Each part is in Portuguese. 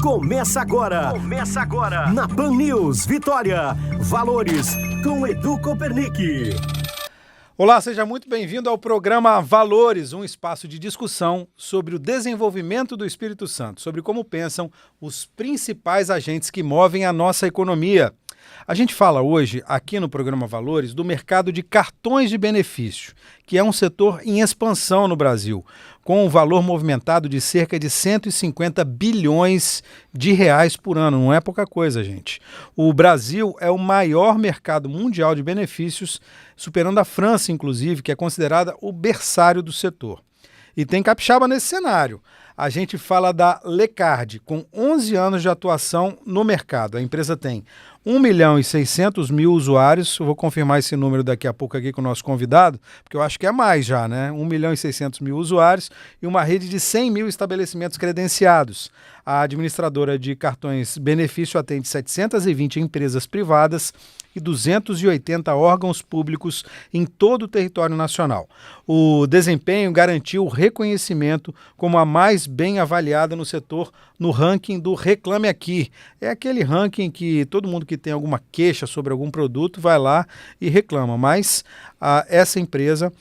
Começa agora. Na Pan News Vitória. Valores com Edu Kopernick. Olá, seja muito bem-vindo ao programa Valores, um espaço de discussão sobre o desenvolvimento do Espírito Santo, sobre como pensam os principais agentes que movem a nossa economia. A gente fala hoje, aqui no programa Valores, do mercado de cartões de benefício, que é um setor em expansão no Brasil, com um valor movimentado de cerca de 150 bilhões de reais por ano. Não é pouca coisa, gente. O Brasil é o maior mercado mundial de benefícios, superando a França, inclusive, que é considerada o berçário do setor. E tem capixaba nesse cenário. A gente fala da Lecard, com 11 anos de atuação no mercado. A empresa tem 1.600.000 usuários. Eu vou confirmar esse número daqui a pouco aqui com o nosso convidado, porque eu acho que é mais já, né? 1.600.000 usuários e uma rede de 100 mil estabelecimentos credenciados. A administradora de cartões benefício atende 720 empresas privadas e 280 órgãos públicos em todo o território nacional. O desempenho garantiu o reconhecimento como a mais bem avaliada no setor no ranking do Reclame Aqui. É aquele ranking que todo mundo que tem alguma queixa sobre algum produto vai lá e reclama, mas essa empresa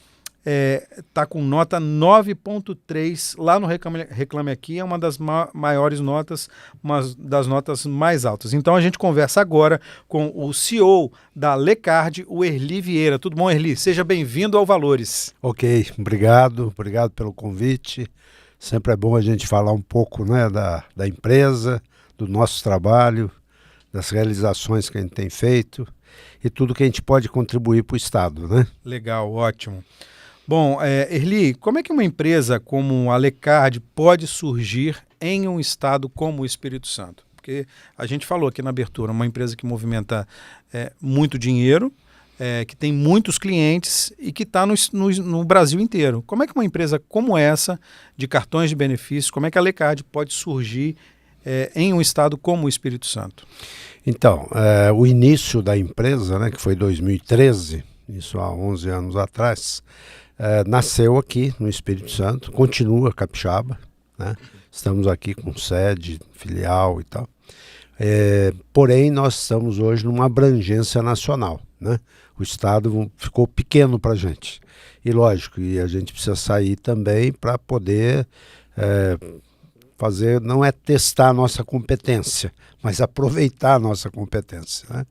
está com nota 9.3 lá no Reclame Aqui, é uma das maiores notas, uma das notas mais altas. Então a gente conversa agora com o CEO da Lecard, o Erli Vieira. Tudo bom, Erli? Seja bem-vindo ao Valores. Ok, obrigado pelo convite. Sempre é bom a gente falar um pouco, né, da empresa, do nosso trabalho, das realizações que a gente tem feito e tudo que a gente pode contribuir para o Estado, né? Legal, ótimo. Bom, Erli, como é que uma empresa como a Lecard pode surgir em um estado como o Espírito Santo? Porque a gente falou aqui na abertura, uma empresa que movimenta muito dinheiro, que tem muitos clientes e que está no Brasil inteiro. Como é que uma empresa como essa, de cartões de benefícios, como é que a Lecard pode surgir em um estado como o Espírito Santo? Então, o início da empresa, né, que foi 2013, isso há 11 anos atrás, nasceu aqui no Espírito Santo, continua capixaba, né? Estamos aqui com sede, filial e tal. Porém, nós estamos hoje numa abrangência nacional, né? O estado ficou pequeno para a gente. E lógico, e a gente precisa sair também para poder fazer, não é testar a nossa competência, mas aproveitar a nossa competência, né?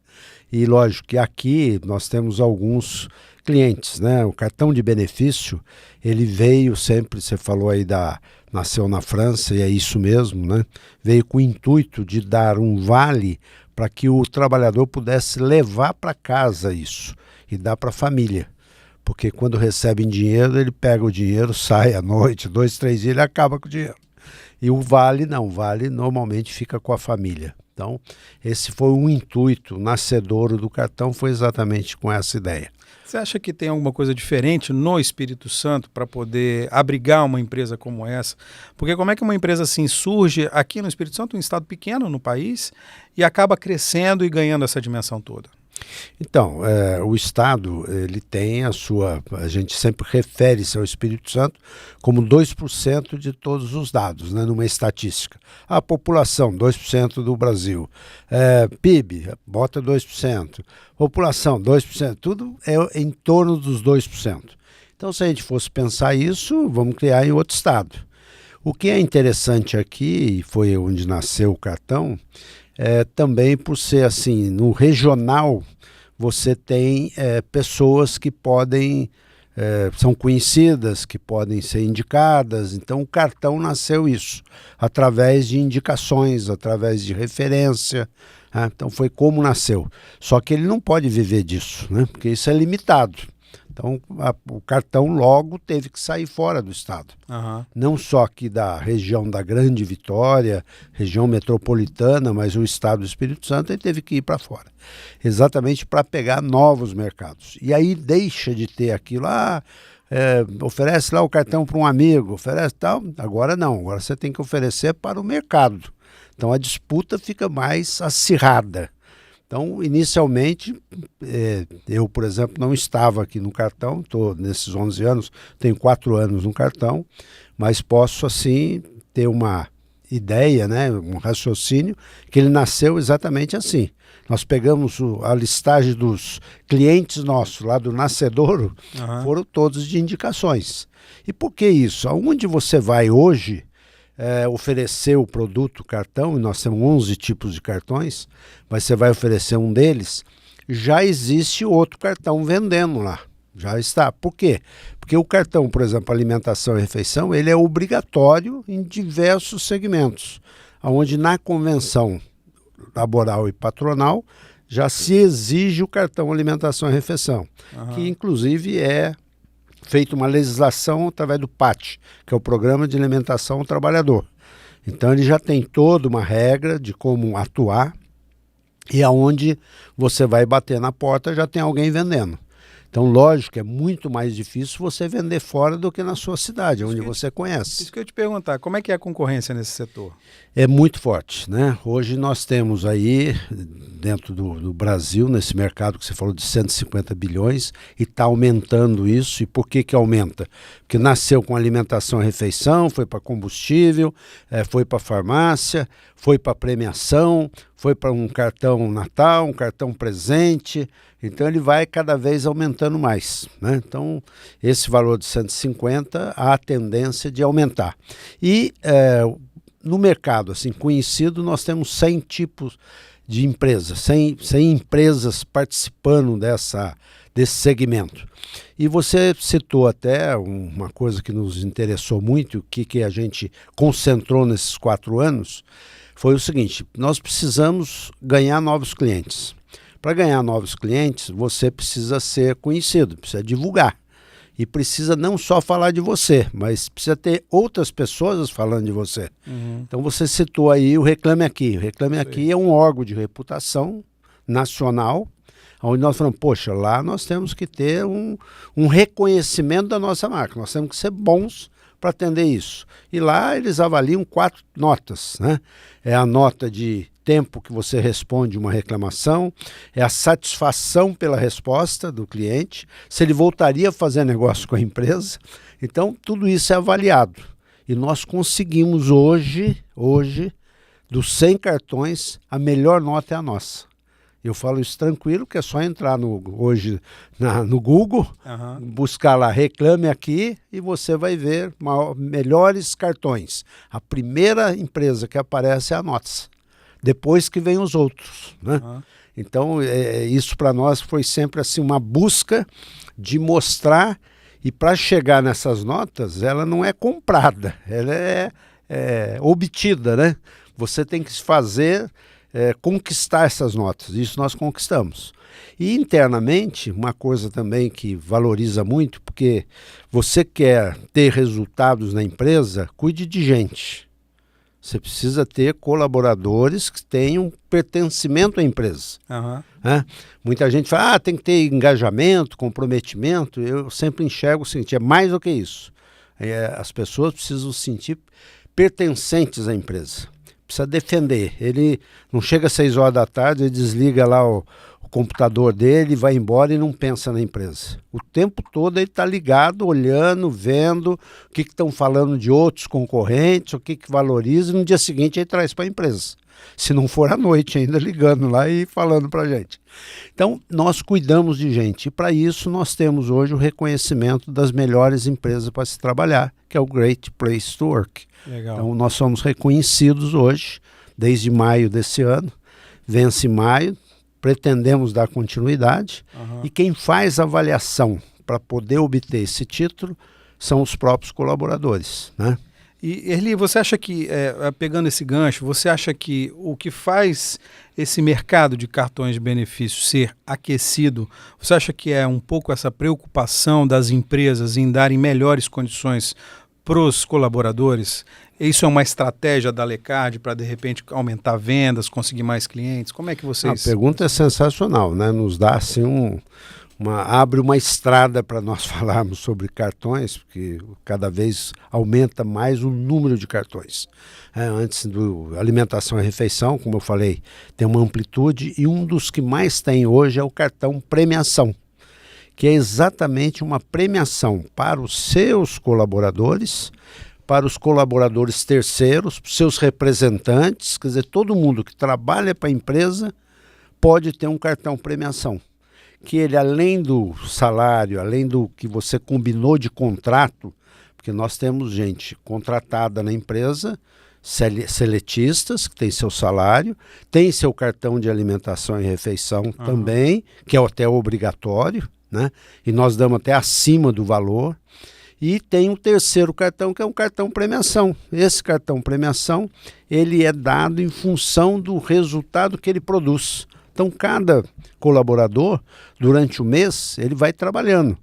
E lógico que aqui nós temos alguns clientes, né? O cartão de benefício, ele veio sempre, você falou aí nasceu na França, e é isso mesmo, né? Veio com o intuito de dar um vale para que o trabalhador pudesse levar para casa isso e dar para a família. Porque quando recebe em dinheiro, ele pega o dinheiro, sai à noite, 2, 3 dias, ele acaba com o dinheiro. E o vale não, o vale normalmente fica com a família. Então, esse foi o intuito nascedouro do cartão, foi exatamente com essa ideia. Você acha que tem alguma coisa diferente no Espírito Santo para poder abrigar uma empresa como essa? Porque como é que uma empresa assim surge aqui no Espírito Santo, um estado pequeno no país, e acaba crescendo e ganhando essa dimensão toda? Então, o Estado, ele tem a gente sempre refere-se ao Espírito Santo como 2% de todos os dados, né, numa estatística. A população, 2% do Brasil. PIB, bota 2%. População, 2%. Tudo é em torno dos 2%. Então, se a gente fosse pensar isso, vamos criar em outro Estado. O que é interessante aqui, e foi onde nasceu o cartão, também por ser assim, no regional, você tem pessoas que podem, são conhecidas, que podem ser indicadas. Então o cartão nasceu isso, através de indicações, através de referência. Então foi como nasceu. Só que ele não pode viver disso, né? Porque isso é limitado. Então o cartão logo teve que sair fora do estado. Uhum. Não só aqui da região da Grande Vitória, região metropolitana, mas o estado do Espírito Santo, ele teve que ir para fora. Exatamente para pegar novos mercados. E aí deixa de ter aquilo, oferece lá o cartão para um amigo, oferece tal. Agora não, agora você tem que oferecer para o mercado. Então a disputa fica mais acirrada. Então, inicialmente, eu, por exemplo, não estava aqui no cartão, estou nesses 11 anos, tenho 4 anos no cartão, mas posso, assim, ter uma ideia, né, um raciocínio, que ele nasceu exatamente assim. Nós pegamos a listagem dos clientes nossos lá do Nascedouro, foram todos de indicações. E por que isso? Aonde você vai hoje oferecer o produto, o cartão, e nós temos 11 tipos de cartões, mas você vai oferecer um deles, já existe outro cartão vendendo lá. Já está. Por quê? Porque o cartão, por exemplo, alimentação e refeição, ele é obrigatório em diversos segmentos, onde na convenção laboral e patronal já se exige o cartão alimentação e refeição, que inclusive é feita uma legislação através do PAT, que é o Programa de Alimentação ao Trabalhador. Então ele já tem toda uma regra de como atuar e aonde você vai bater na porta já tem alguém vendendo. Então, lógico, é muito mais difícil você vender fora do que na sua cidade, onde você conhece. Isso que eu ia te perguntar, como é que é a concorrência nesse setor? É muito forte, né? Hoje nós temos aí, dentro do Brasil, nesse mercado que você falou de 150 bilhões, e está aumentando isso. E por que aumenta? Porque nasceu com alimentação e refeição, foi para combustível, foi para farmácia, foi para premiação, foi para um cartão Natal, um cartão presente. Então ele vai cada vez aumentando mais, né? Então esse valor de 150 há a tendência de aumentar. E no mercado assim conhecido nós temos 100 tipos de empresas, 100 empresas participando desse segmento. E você citou até uma coisa que nos interessou muito, o que a gente concentrou nesses 4 anos, foi o seguinte: nós precisamos ganhar novos clientes. Para ganhar novos clientes, você precisa ser conhecido, precisa divulgar. E precisa não só falar de você, mas precisa ter outras pessoas falando de você. Então você citou aí o Reclame Aqui. O Reclame Aqui é um órgão de reputação nacional, onde nós falamos, poxa, lá nós temos que ter um reconhecimento da nossa marca. Nós temos que ser bons para atender isso. E lá eles avaliam 4 notas, né? É a nota de tempo que você responde uma reclamação, é a satisfação pela resposta do cliente, se ele voltaria a fazer negócio com a empresa. Então, tudo isso é avaliado. E nós conseguimos hoje, dos 100 cartões, a melhor nota é a nossa. Eu falo isso tranquilo, que é só entrar hoje no Google, buscar lá, Reclame Aqui, e você vai ver melhores cartões. A primeira empresa que aparece é a nossa. Depois que vem os outros, né? Então, isso para nós foi sempre assim uma busca de mostrar, e para chegar nessas notas, ela não é comprada, ela é obtida, né? Você tem que fazer, conquistar essas notas, isso nós conquistamos. E internamente, uma coisa também que valoriza muito, porque você quer ter resultados na empresa, cuide de gente. Você precisa ter colaboradores que tenham pertencimento à empresa. Muita gente fala, tem que ter engajamento, comprometimento. Eu sempre enxergo o seguinte, é mais do que isso. As pessoas precisam se sentir pertencentes à empresa. Precisa defender. Ele não chega às 6 horas da tarde, ele desliga lá o computador dele, vai embora e não pensa na empresa. O tempo todo ele está ligado, olhando, vendo o que estão falando de outros concorrentes, o que valoriza, e no dia seguinte ele traz para a empresa. Se não for à noite ainda, ligando lá e falando para a gente. Então, nós cuidamos de gente. E para isso nós temos hoje o reconhecimento das melhores empresas para se trabalhar, que é o Great Place to Work. Legal. Então, nós somos reconhecidos hoje, desde maio desse ano, vence maio, pretendemos dar continuidade, e quem faz a avaliação para poder obter esse título são os próprios colaboradores, né? E Erli, você acha que, pegando esse gancho, você acha que o que faz esse mercado de cartões de benefício ser aquecido, você acha que é um pouco essa preocupação das empresas em darem melhores condições para os colaboradores? Isso é uma estratégia da Alecard para, de repente, aumentar vendas, conseguir mais clientes? Como é que vocês... A pergunta é sensacional, né? Nos dá assim abre uma estrada para nós falarmos sobre cartões, porque cada vez aumenta mais o número de cartões. Antes do alimentação e refeição, como eu falei, tem uma amplitude, e um dos que mais tem hoje é o cartão premiação, que é exatamente uma premiação para os seus colaboradores, para os colaboradores terceiros, para os seus representantes, quer dizer, todo mundo que trabalha para a empresa pode ter um cartão premiação. Que ele, além do salário, além do que você combinou de contrato, porque nós temos gente contratada na empresa, seletistas, que tem seu salário, tem seu cartão de alimentação e refeição também, que é até obrigatório, né? E nós damos até acima do valor. E tem um terceiro cartão, que é um cartão premiação. Esse cartão premiação, ele é dado em função do resultado que ele produz. Então, cada colaborador, durante o mês, ele vai trabalhando.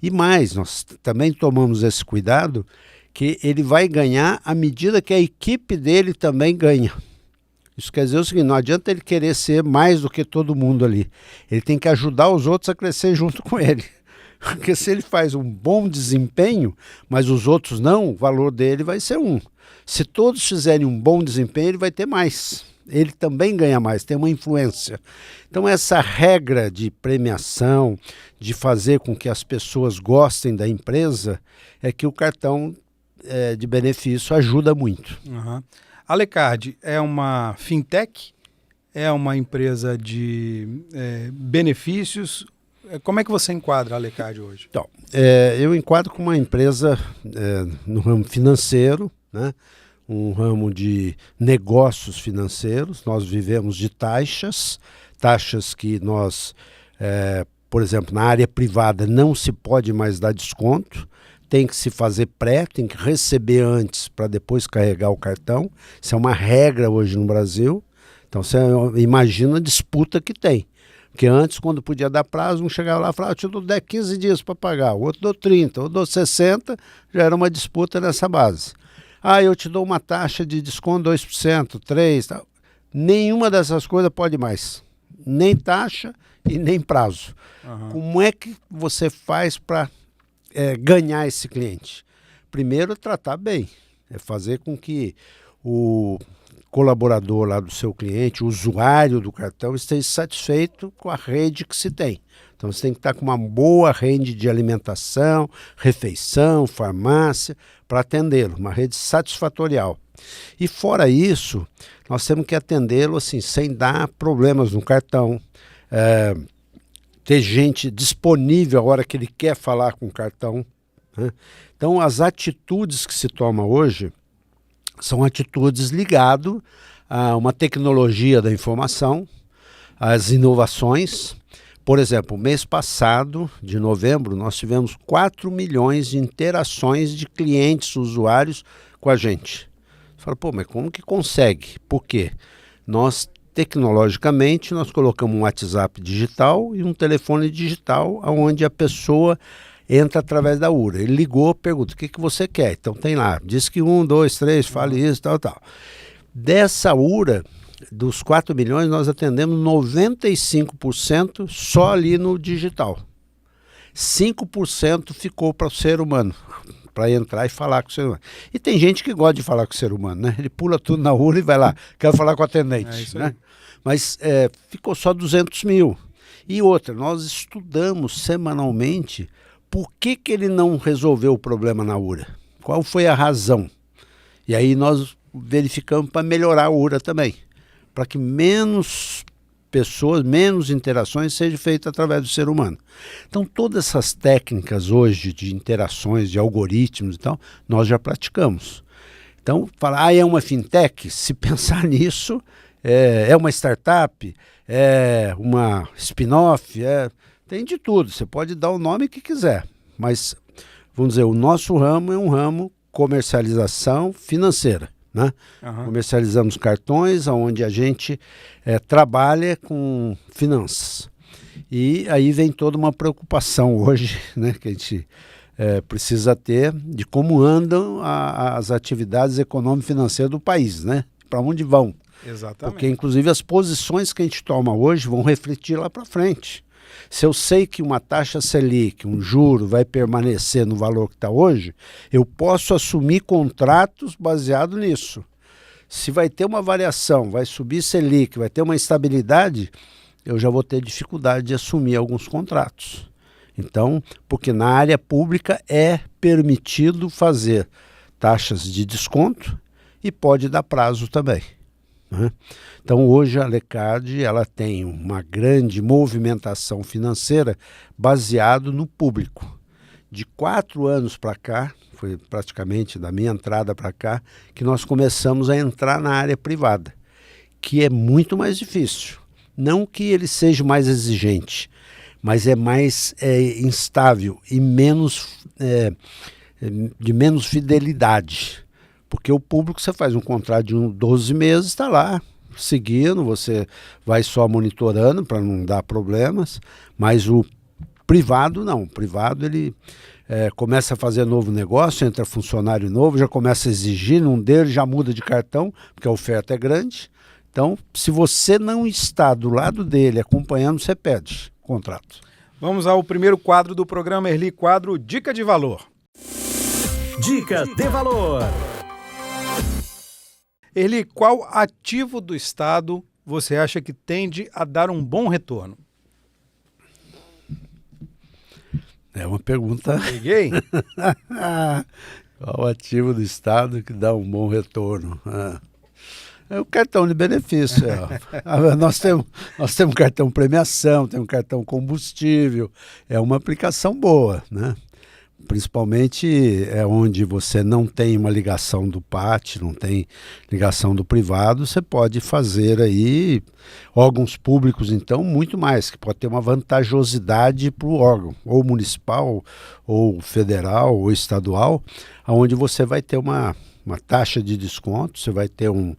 E mais, nós também tomamos esse cuidado, que ele vai ganhar à medida que a equipe dele também ganha. Isso quer dizer o seguinte, não adianta ele querer ser mais do que todo mundo ali. Ele tem que ajudar os outros a crescer junto com ele. Porque se ele faz um bom desempenho, mas os outros não, o valor dele vai ser 1. Se todos fizerem um bom desempenho, ele vai ter mais. Ele também ganha mais, tem uma influência. Então essa regra de premiação, de fazer com que as pessoas gostem da empresa, é que o cartão de benefício ajuda muito. A Lecard é uma fintech? É uma empresa de benefícios? Como é que você enquadra a Lecard hoje? Então, eu enquadro como uma empresa no ramo financeiro, né? Um ramo de negócios financeiros. Nós vivemos de taxas que nós, por exemplo, na área privada não se pode mais dar desconto, tem que se fazer tem que receber antes para depois carregar o cartão. Isso é uma regra hoje no Brasil. Então você imagina a disputa que tem. Porque antes, quando podia dar prazo, um chegava lá e falava, eu te dou 15 dias para pagar, o outro dou 30, o outro dou 60, já era uma disputa nessa base. Eu te dou uma taxa de desconto 2%, 3%, tal. Nenhuma dessas coisas pode mais. Nem taxa e nem prazo. Como é que você faz para ganhar esse cliente? Primeiro, tratar bem. É fazer com que o colaborador lá do seu cliente, o usuário do cartão, esteja satisfeito com a rede que se tem. Então você tem que estar com uma boa rede de alimentação, refeição, farmácia, para atendê-lo, uma rede satisfatorial. E fora isso, nós temos que atendê-lo assim, sem dar problemas no cartão, ter gente disponível a hora que ele quer falar com o cartão, né? Então as atitudes que se tomam hoje são atitudes ligadas a uma tecnologia da informação, às inovações. Por exemplo, mês passado, de novembro, nós tivemos 4 milhões de interações de clientes, usuários com a gente. Você fala, mas como que consegue? Por quê? Nós, tecnologicamente, nós colocamos um WhatsApp digital e um telefone digital, onde a pessoa entra através da URA. Ele ligou, pergunta, o que você quer? Então tem lá, diz que 1, 2, 3, fale isso, tal. Dessa URA, dos 4 milhões, nós atendemos 95% só ali no digital. 5% ficou para o ser humano, para entrar e falar com o ser humano. E tem gente que gosta de falar com o ser humano, né? Ele pula tudo na URA e vai lá, quer falar com o atendente, né? Mas ficou só 200 mil. E outra, nós estudamos semanalmente por que ele não resolveu o problema na URA. Qual foi a razão? E aí nós verificamos para melhorar a URA também, para que menos pessoas, menos interações sejam feitas através do ser humano. Então todas essas técnicas hoje de interações, de algoritmos e tal, nós já praticamos. Então falar, é uma fintech? Se pensar nisso, é uma startup, é uma spin-off, tem de tudo. Você pode dar o nome que quiser, mas vamos dizer, o nosso ramo é um ramo comercialização financeira, né? Comercializamos cartões, onde a gente trabalha com finanças. E aí vem toda uma preocupação hoje, né, que a gente precisa ter de como andam as atividades econômico-financeiras do país, né? Para onde vão. Exatamente. Porque, inclusive, as posições que a gente toma hoje vão refletir lá para frente. Se eu sei que uma taxa Selic, um juro, vai permanecer no valor que está hoje, eu posso assumir contratos baseados nisso. Se vai ter uma variação, vai subir Selic, vai ter uma instabilidade, eu já vou ter dificuldade de assumir alguns contratos. Então, porque na área pública é permitido fazer taxas de desconto e pode dar prazo também, né? Então hoje a Lecard ela tem uma grande movimentação financeira baseado no público. De 4 anos para cá, foi praticamente da minha entrada para cá, que nós começamos a entrar na área privada, que é muito mais difícil. Não que ele seja mais exigente, mas é mais instável e de menos fidelidade. Porque o público, você faz um contrato de 12 meses, está lá, seguindo, você vai só monitorando para não dar problemas, mas o privado não. O privado ele começa a fazer novo negócio, entra funcionário novo, já começa a exigir, num deles já muda de cartão, porque a oferta é grande. Então, se você não está do lado dele acompanhando, você perde o contrato. Vamos ao primeiro quadro do programa, Erli, quadro Dica de Valor. Dica de valor. Erli, qual ativo do Estado você acha que tende a dar um bom retorno? É uma pergunta. Peguei? Qual ativo do Estado que dá um bom retorno? É o cartão de benefício. Nós temos cartão premiação, temos cartão combustível. É uma aplicação boa, né? Principalmente onde você não tem uma ligação do PAT, não tem ligação do privado, você pode fazer aí órgãos públicos, então, muito mais, que pode ter uma vantajosidade para o órgão, ou municipal, ou federal, ou estadual, onde você vai ter uma taxa de desconto, você vai ter um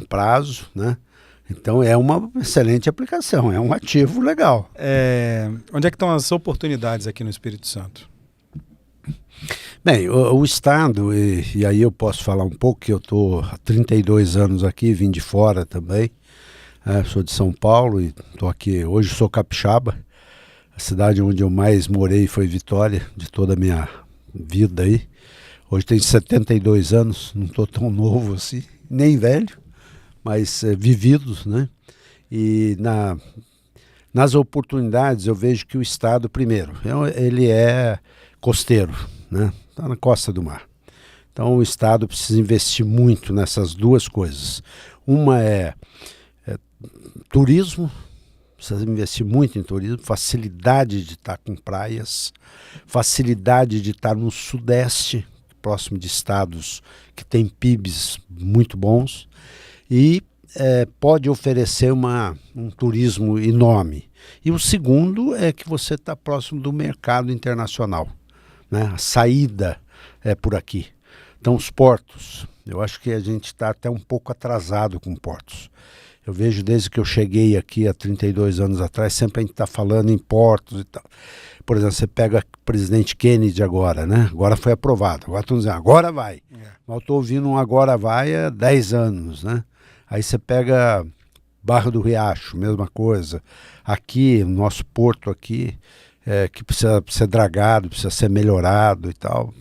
prazo, né? Então é uma excelente aplicação, é um ativo legal. Onde é que estão as oportunidades aqui no Espírito Santo? Bem, o Estado, e aí eu posso falar um pouco, que eu estou há 32 anos aqui, vim de fora também, sou de São Paulo e estou aqui, hoje sou capixaba, a cidade onde eu mais morei foi Vitória, de toda a minha vida aí. Hoje tenho 72 anos, não estou tão novo assim, nem velho, mas vividos, né? E nas oportunidades eu vejo que o Estado, primeiro, ele é costeiro, né? Está na costa do mar. Então o Estado precisa investir muito nessas duas coisas. Uma é turismo, precisa investir muito em turismo, facilidade de estar com praias, facilidade de estar no Sudeste, próximo de estados que têm PIBs muito bons, e pode oferecer um turismo enorme. E o segundo é que você está próximo do mercado internacional, né? A saída é por aqui. Então os portos, eu acho que a gente está até um pouco atrasado com portos. Eu vejo desde que eu cheguei aqui há 32 anos atrás, sempre a gente está falando em portos e tal. Por exemplo, você pega o presidente Kennedy agora, né? Agora foi aprovado. Agora estão dizendo, agora vai. Mas eu estou ouvindo um agora vai há 10 anos, né? Aí você pega Barra do Riacho, mesma coisa. Aqui, o nosso porto aqui, que precisa ser dragado, precisa ser melhorado e tal,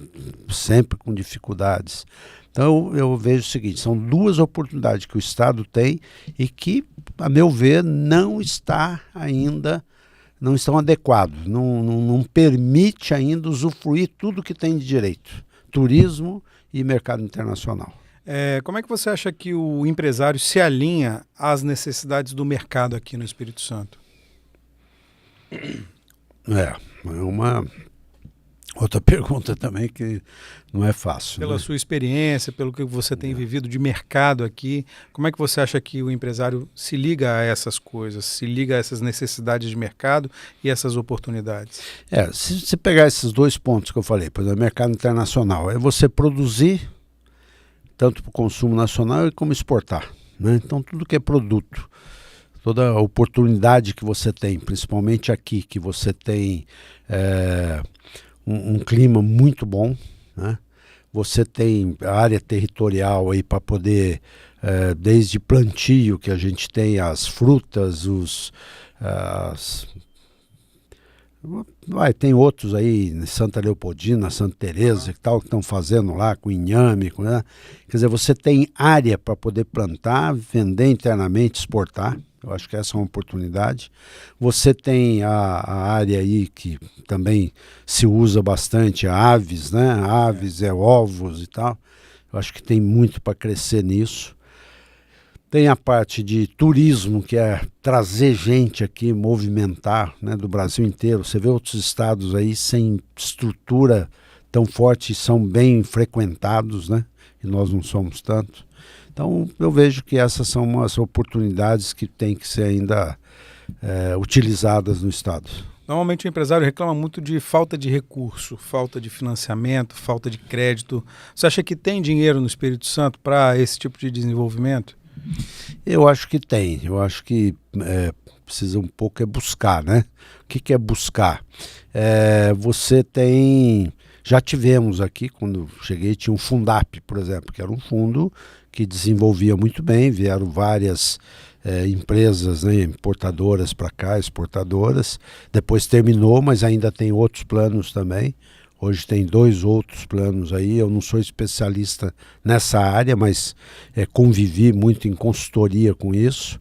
sempre com dificuldades. Então eu vejo o seguinte, são duas oportunidades que o Estado tem e que, a meu ver, não estão adequados, não permite ainda usufruir tudo que tem de direito, turismo e mercado internacional. Como é que você acha que o empresário se alinha às necessidades do mercado aqui no Espírito Santo? É uma outra pergunta também que não é fácil. Pela sua experiência, pelo que você tem vivido de mercado aqui, como é que você acha que o empresário se liga a essas coisas, se liga a essas necessidades de mercado e essas oportunidades? Se você pegar esses dois pontos que eu falei, por exemplo, mercado internacional, é você produzir tanto para o consumo nacional como exportar, né? Então tudo que é produto, toda a oportunidade que você tem, principalmente aqui, que você tem um clima muito bom, né? Você tem a área territorial aí para poder, desde plantio, que a gente tem as frutas, tem outros aí, Santa Leopoldina, Santa Teresa, que estão fazendo lá com inhame, né? Quer dizer, você tem área para poder plantar, vender internamente, exportar. Eu acho que essa é uma oportunidade. Você tem a área aí que também se usa bastante, aves, né? Aves, ovos e tal. Eu acho que tem muito para crescer nisso. Tem a parte de turismo, que é trazer gente aqui, movimentar, né, do Brasil inteiro. Você vê outros estados aí sem estrutura tão forte e são bem frequentados, né? E nós não somos tanto. Então, eu vejo que essas são umas oportunidades que têm que ser ainda utilizadas no estado. Normalmente o empresário reclama muito de falta de recurso, falta de financiamento, falta de crédito. Você acha que tem dinheiro no Espírito Santo para esse tipo de desenvolvimento? Eu acho que tem. Eu acho que precisa um pouco buscar, né? O que é buscar? Você tem... Já tivemos aqui, quando cheguei, tinha um Fundap, por exemplo, que era um fundo que desenvolvia muito bem, vieram várias empresas, né, importadoras para cá, exportadoras, depois terminou, mas ainda tem outros planos também. Hoje tem 2 outros planos aí, eu não sou especialista nessa área, mas convivi muito em consultoria com isso,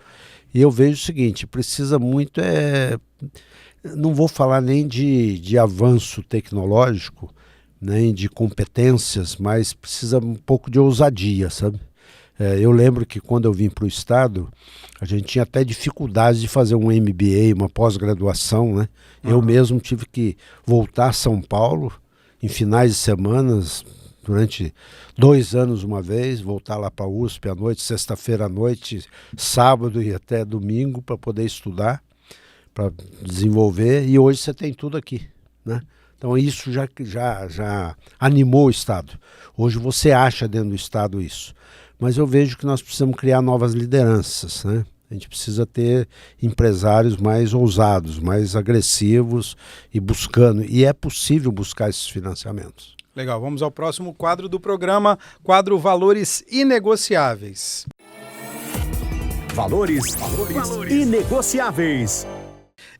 e eu vejo o seguinte, precisa muito, não vou falar nem de avanço tecnológico, nem de competências, mas precisa um pouco de ousadia, sabe? Eu lembro que quando eu vim para o estado, a gente tinha até dificuldade de fazer um MBA, uma pós-graduação, né? Eu mesmo tive que voltar a São Paulo em finais de semanas, durante 2 anos uma vez, voltar lá para a USP à noite, sexta-feira à noite, sábado e até domingo para poder estudar, para desenvolver, e hoje você tem tudo aqui, né? Então isso já animou o estado. Hoje você acha dentro do estado isso. Mas eu vejo que nós precisamos criar novas lideranças, né? A gente precisa ter empresários mais ousados, mais agressivos e buscando. E é possível buscar esses financiamentos. Legal, vamos ao próximo quadro do programa, quadro Valores Inegociáveis. Valores inegociáveis.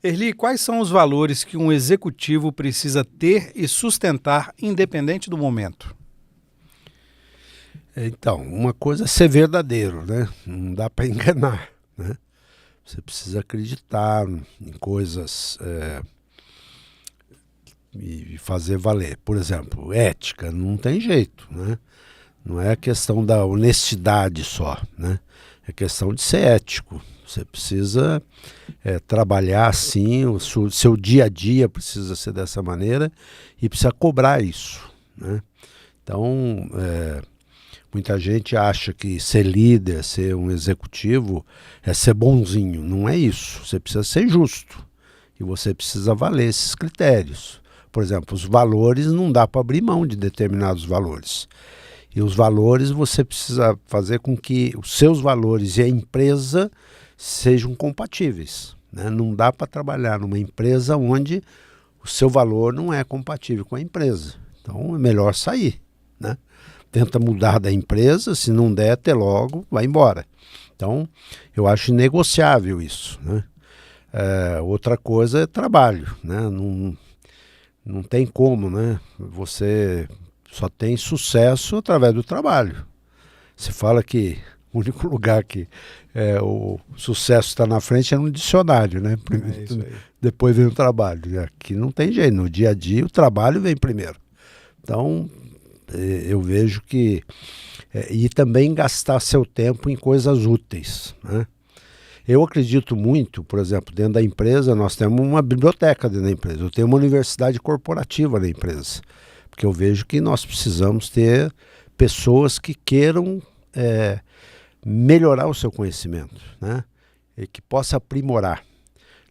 Erli, quais são os valores que um executivo precisa ter e sustentar independente do momento? Então, uma coisa é ser verdadeiro, né? Não dá para enganar, né? Você precisa acreditar em coisas e fazer valer. Por exemplo, ética, não tem jeito, né? Não é questão da honestidade só, né? É questão de ser ético. Você precisa trabalhar assim, o seu dia a dia precisa ser dessa maneira e precisa cobrar isso, né? Então, muita gente acha que ser líder, ser um executivo, é ser bonzinho. Não é isso. Você precisa ser justo e você precisa valer esses critérios. Por exemplo, os valores, não dá para abrir mão de determinados valores. E os valores você precisa fazer com que os seus valores e a empresa sejam compatíveis, né? Não dá para trabalhar numa empresa onde o seu valor não é compatível com a empresa. Então é melhor sair, né? Tenta mudar da empresa, se não der, até logo, vai embora. Então eu acho inegociável isso, né? Outra coisa é trabalho, né? Não tem como, né? Você só tem sucesso através do trabalho. Você fala que o único lugar que o sucesso está na frente é no dicionário, né? Depois vem o trabalho. Aqui não tem jeito, no dia a dia o trabalho vem primeiro. Então, eu vejo que... e também gastar seu tempo em coisas úteis, né? Eu acredito muito, por exemplo, dentro da empresa, nós temos uma biblioteca dentro da empresa, eu tenho uma universidade corporativa na empresa, porque eu vejo que nós precisamos ter pessoas que queiram melhorar o seu conhecimento, né? E que possa aprimorar.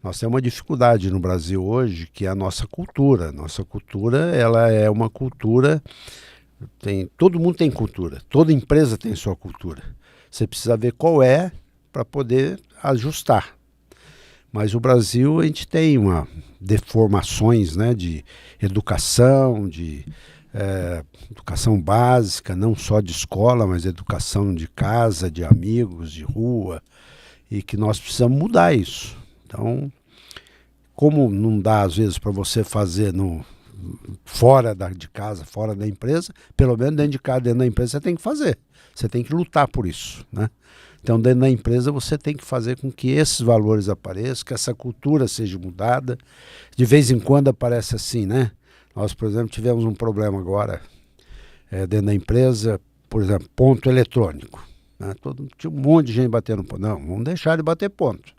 Nós temos uma dificuldade no Brasil hoje, que é a nossa cultura. Nossa cultura, ela é uma cultura... todo mundo tem cultura, toda empresa tem sua cultura. Você precisa ver qual é para poder ajustar. Mas o Brasil, a gente tem deformações, né, de educação, de educação básica, não só de escola, mas educação de casa, de amigos, de rua, e que nós precisamos mudar isso. Então, como não dá às vezes para você fazer fora de casa, fora da empresa, pelo menos dentro de casa, dentro da empresa você tem que fazer. Você tem que lutar por isso, né? Então, dentro da empresa, você tem que fazer com que esses valores apareçam, que essa cultura seja mudada. De vez em quando aparece assim, né? Nós, por exemplo, tivemos um problema agora dentro da empresa, por exemplo, ponto eletrônico. Né? Tinha um monte de gente batendo ponto. Não, vamos deixar de bater ponto.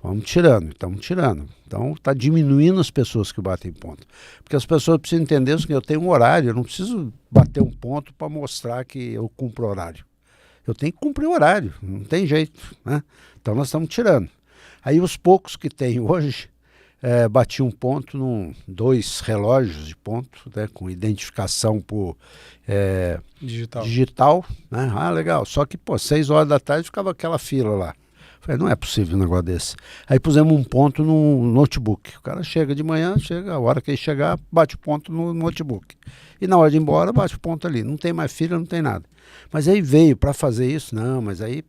Vamos tirando, estamos tirando. Então está diminuindo as pessoas que batem ponto. Porque as pessoas precisam entender que eu tenho um horário, eu não preciso bater um ponto para mostrar que eu cumpro o horário. Eu tenho que cumprir o horário, não tem jeito. Né? Então nós estamos tirando. Aí os poucos que tem hoje, bati um ponto 2 relógios de ponto, né, com identificação por digital. Né? Ah, legal. Só que, 6 horas da tarde ficava aquela fila lá. Falei, não é possível um negócio desse. Aí pusemos um ponto no notebook. O cara chega de manhã, a hora que ele chegar, bate o ponto no notebook. E na hora de ir embora, bate o ponto ali. Não tem mais fila, não tem nada. Mas aí veio para fazer isso. Não, mas aí,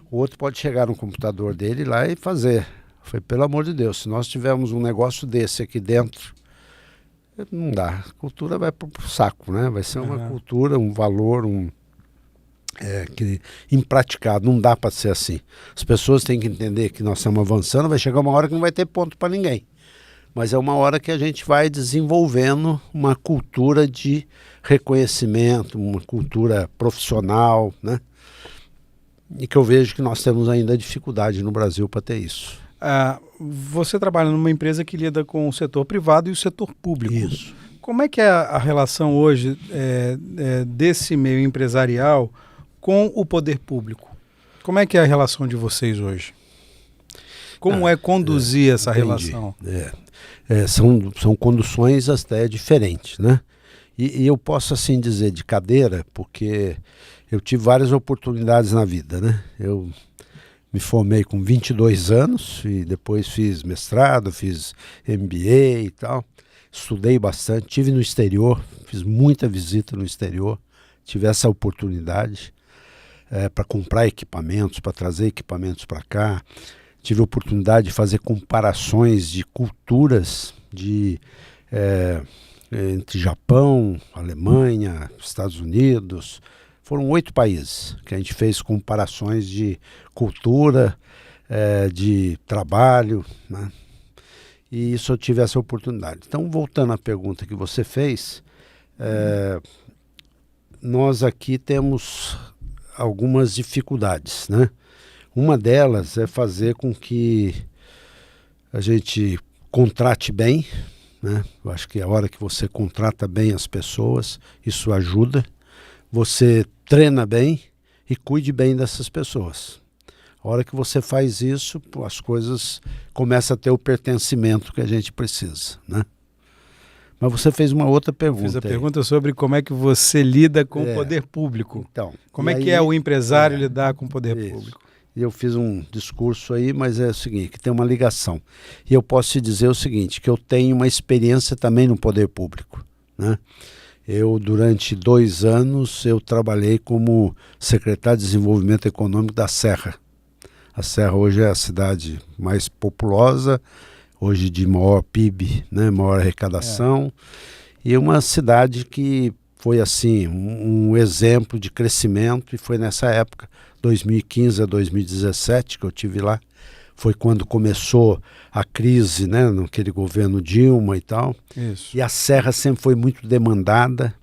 o outro pode chegar no computador dele lá e fazer. Foi, pelo amor de Deus, se nós tivermos um negócio desse aqui dentro, não dá. A cultura vai pro saco, né? Vai ser uma cultura, um valor, que impraticável. Não dá para ser assim. As pessoas têm que entender que nós estamos avançando, vai chegar uma hora que não vai ter ponto para ninguém. Mas é uma hora que a gente vai desenvolvendo uma cultura de reconhecimento, uma cultura profissional, né? E que eu vejo que nós temos ainda dificuldade no Brasil para ter isso. Você trabalha numa empresa que lida com o setor privado e o setor público. Isso. Como é que é a relação hoje desse meio empresarial com o poder público? Como é que é a relação de vocês hoje? Como é conduzir essa relação? São conduções até diferentes, né? E eu posso assim dizer de cadeira, porque eu tive várias oportunidades na vida, né? Eu me formei com 22 anos e depois fiz mestrado, fiz MBA e tal. Estudei bastante, estive no exterior, fiz muita visita no exterior, tive essa oportunidade para comprar equipamentos, para trazer equipamentos para cá. Tive a oportunidade de fazer comparações de culturas entre Japão, Alemanha, Estados Unidos. Foram 8 países que a gente fez comparações de cultura, de trabalho, né? E isso eu tive essa oportunidade. Então, voltando à pergunta que você fez, nós aqui temos algumas dificuldades, né? Uma delas é fazer com que a gente contrate bem, né? Eu acho que a hora que você contrata bem as pessoas, isso ajuda. Você treina bem e cuide bem dessas pessoas. A hora que você faz isso, as coisas começam a ter o pertencimento que a gente precisa, né? Mas você fez uma outra pergunta. Fiz a pergunta sobre como é que você lida com o poder público. Então, como é que é o empresário lidar com o poder público? E eu fiz um discurso aí, mas é o seguinte, que tem uma ligação. E eu posso te dizer o seguinte, que eu tenho uma experiência também no poder público, né? Eu, durante 2 anos, eu trabalhei como secretário de Desenvolvimento Econômico da Serra. A Serra hoje é a cidade mais populosa, hoje de maior PIB, né, maior arrecadação, e uma cidade que foi assim um exemplo de crescimento, e foi nessa época, 2015 a 2017, que eu tive lá. Foi quando começou a crise, né, naquele governo Dilma e tal. Isso. E a Serra sempre foi muito demandada,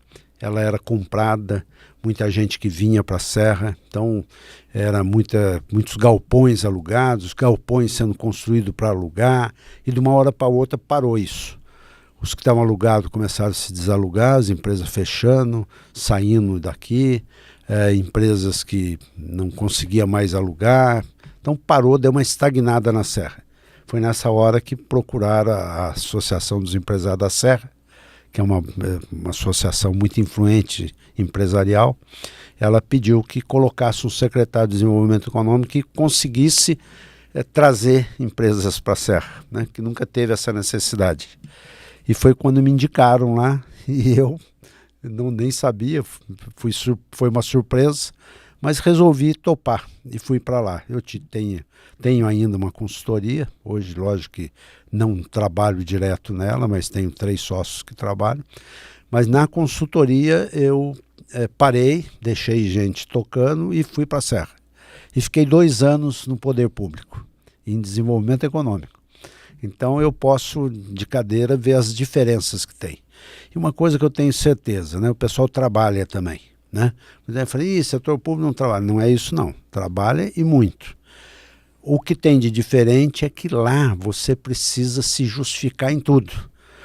ela era comprada, muita gente que vinha para a Serra, então era muitos galpões alugados, galpões sendo construídos para alugar, e de uma hora para outra parou isso. Os que estavam alugados começaram a se desalugar, as empresas fechando, saindo daqui, empresas que não conseguiam mais alugar. Então parou, deu uma estagnada na Serra. Foi nessa hora que procuraram a Associação dos Empresários da Serra, que é uma associação muito influente empresarial. Ela pediu que colocasse um secretário de Desenvolvimento Econômico que conseguisse trazer empresas para a Serra, né, que nunca teve essa necessidade. E foi quando me indicaram lá, e eu nem sabia, foi uma surpresa, mas resolvi topar e fui para lá. Eu tenho ainda uma consultoria, hoje lógico que não trabalho direto nela, mas tenho 3 sócios que trabalham. Mas na consultoria eu parei, deixei gente tocando e fui para a Serra. E fiquei 2 anos no poder público, em desenvolvimento econômico. Então eu posso, de cadeira, ver as diferenças que tem. E uma coisa que eu tenho certeza, né, o pessoal trabalha também. né? Mas aí eu falei, setor público não trabalha. Não é isso não, trabalha e muito. O que tem de diferente é que lá você precisa se justificar em tudo.